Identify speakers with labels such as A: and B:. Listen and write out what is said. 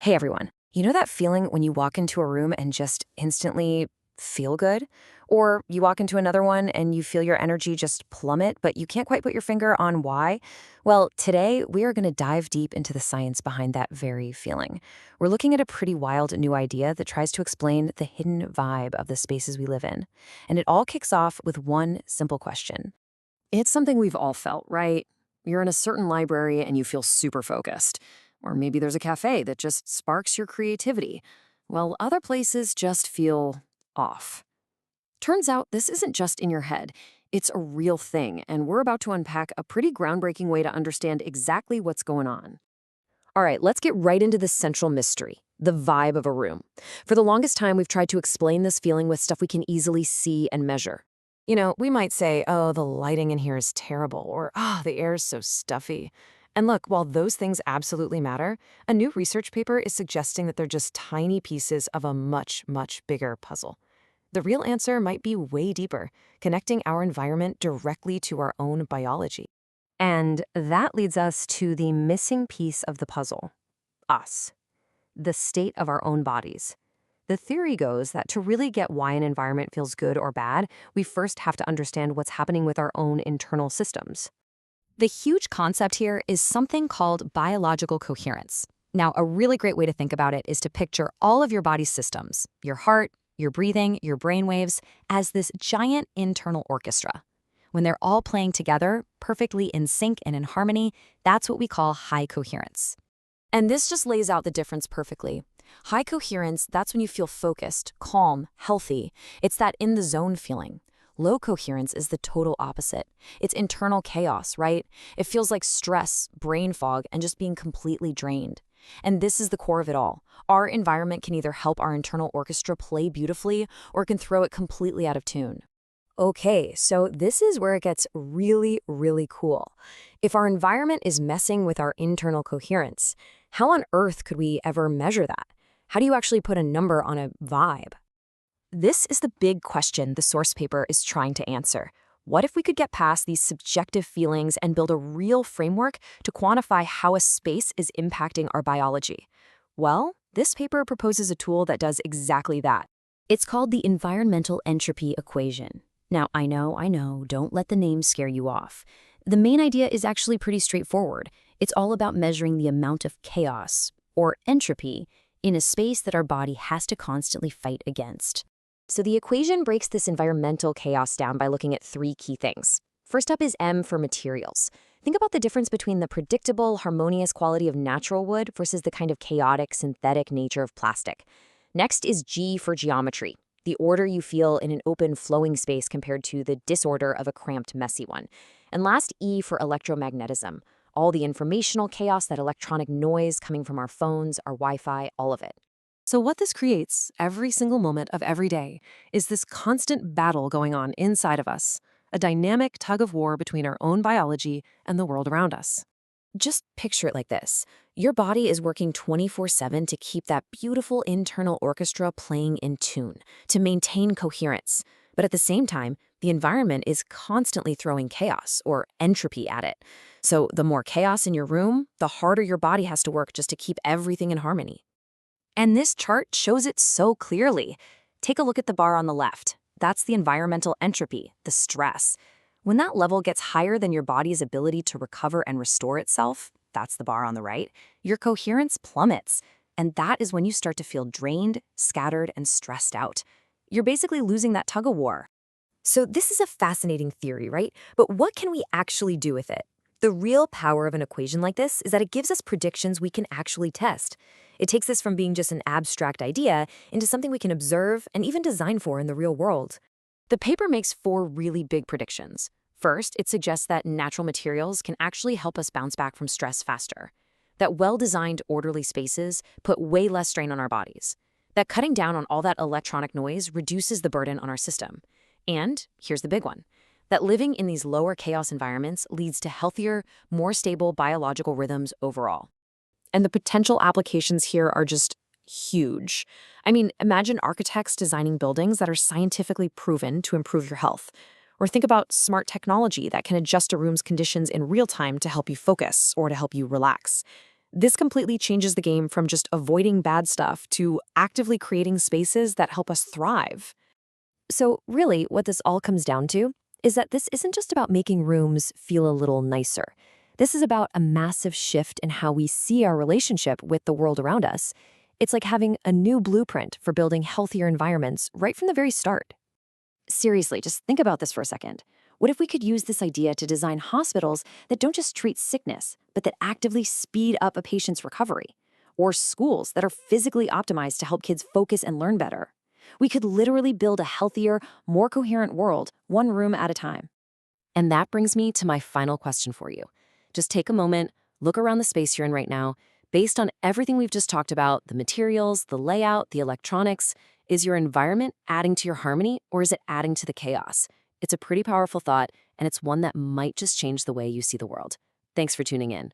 A: Hey everyone, you know that feeling when you walk into a room and just instantly feel good? Or you walk into another one and you feel your energy just plummet, but you can't quite put your finger on why? Well, today we are going to dive deep into the science behind that very feeling. We're looking at a pretty wild new idea that tries to explain the hidden vibe of the spaces we live in. And it all kicks off with one simple question. It's something we've all felt, right? You're in a certain library and you feel super focused. Or maybe there's a cafe that just sparks your creativity. Well, other places just feel off. Turns out this isn't just in your head. It's a real thing, and we're about to unpack a pretty groundbreaking way to understand exactly what's going on. All right, let's get right into the central mystery, the vibe of a room. For the longest time, we've tried to explain this feeling with stuff we can easily see and measure. We might say, oh, the lighting in here is terrible, or, the air is so stuffy. And look, while those things absolutely matter, a new research paper is suggesting that they're just tiny pieces of a much, much bigger puzzle. The real answer might be way deeper, connecting our environment directly to our own biology. And that leads us to the missing piece of the puzzle, us, the state of our own bodies. The theory goes that to really get why an environment feels good or bad, we first have to understand what's happening with our own internal systems. The huge concept here is something called biological coherence. Now, a really great way to think about it is to picture all of your body's systems, your heart, your breathing, your brainwaves, as this giant internal orchestra. When they're all playing together, perfectly in sync and in harmony, that's what we call high coherence. And this just lays out the difference perfectly. High coherence, that's when you feel focused, calm, healthy. It's that in-the-zone feeling. Low coherence is the total opposite. It's internal chaos, right? It feels like stress, brain fog, and just being completely drained. And this is the core of it all. Our environment can either help our internal orchestra play beautifully or can throw it completely out of tune. Okay, so this is where it gets really, really cool. If our environment is messing with our internal coherence, how on earth could we ever measure that? How do you actually put a number on a vibe? This is the big question the source paper is trying to answer. What if we could get past these subjective feelings and build a real framework to quantify how a space is impacting our biology? Well, this paper proposes a tool that does exactly that. It's called the Environmental Entropy Equation. Now, I know, don't let the name scare you off. The main idea is actually pretty straightforward. It's all about measuring the amount of chaos, or entropy, in a space that our body has to constantly fight against. So the equation breaks this environmental chaos down by looking at three key things. First up is M for materials. Think about the difference between the predictable, harmonious quality of natural wood versus the kind of chaotic, synthetic nature of plastic. Next is G for geometry, the order you feel in an open, flowing space compared to the disorder of a cramped, messy one. And last, E for electromagnetism, all the informational chaos, that electronic noise coming from our phones, our Wi-Fi, all of it. So what this creates, every single moment of every day, is this constant battle going on inside of us, a dynamic tug-of-war between our own biology and the world around us. Just picture it like this. Your body is working 24/7 to keep that beautiful internal orchestra playing in tune, to maintain coherence. But at the same time, the environment is constantly throwing chaos, or entropy, at it. So the more chaos in your room, the harder your body has to work just to keep everything in harmony. And this chart shows it so clearly. Take a look at the bar on the left. That's the environmental entropy, the stress. When that level gets higher than your body's ability to recover and restore itself, that's the bar on the right, your coherence plummets. And that is when you start to feel drained, scattered, and stressed out. You're basically losing that tug-of-war. So this is a fascinating theory, right? But what can we actually do with it? The real power of an equation like this is that it gives us predictions we can actually test. It takes this from being just an abstract idea into something we can observe and even design for in the real world. The paper makes 4 really big predictions. First, it suggests that natural materials can actually help us bounce back from stress faster. That well-designed, orderly spaces put way less strain on our bodies. That cutting down on all that electronic noise reduces the burden on our system. And here's the big one. That living in these lower chaos environments leads to healthier, more stable biological rhythms overall. And the potential applications here are just huge. I mean, imagine architects designing buildings that are scientifically proven to improve your health. Or think about smart technology that can adjust a room's conditions in real time to help you focus or to help you relax.
B: This completely changes the game from just avoiding bad stuff to actively creating spaces that help us thrive.
A: So, really, what this all comes down to is that this isn't just about making rooms feel a little nicer. This is about a massive shift in how we see our relationship with the world around us. It's like having a new blueprint for building healthier environments right from the very start. Seriously, just think about this for a second. What if we could use this idea to design hospitals that don't just treat sickness, but that actively speed up a patient's recovery? Or schools that are physically optimized to help kids focus and learn better? We could literally build a healthier, more coherent world, one room at a time. And that brings me to my final question for you. Just take a moment, look around the space you're in right now. Based on everything we've just talked about, the materials, the layout, the electronics, is your environment adding to your harmony or is it adding to the chaos? It's a pretty powerful thought, and it's one that might just change the way you see the world. Thanks for tuning in.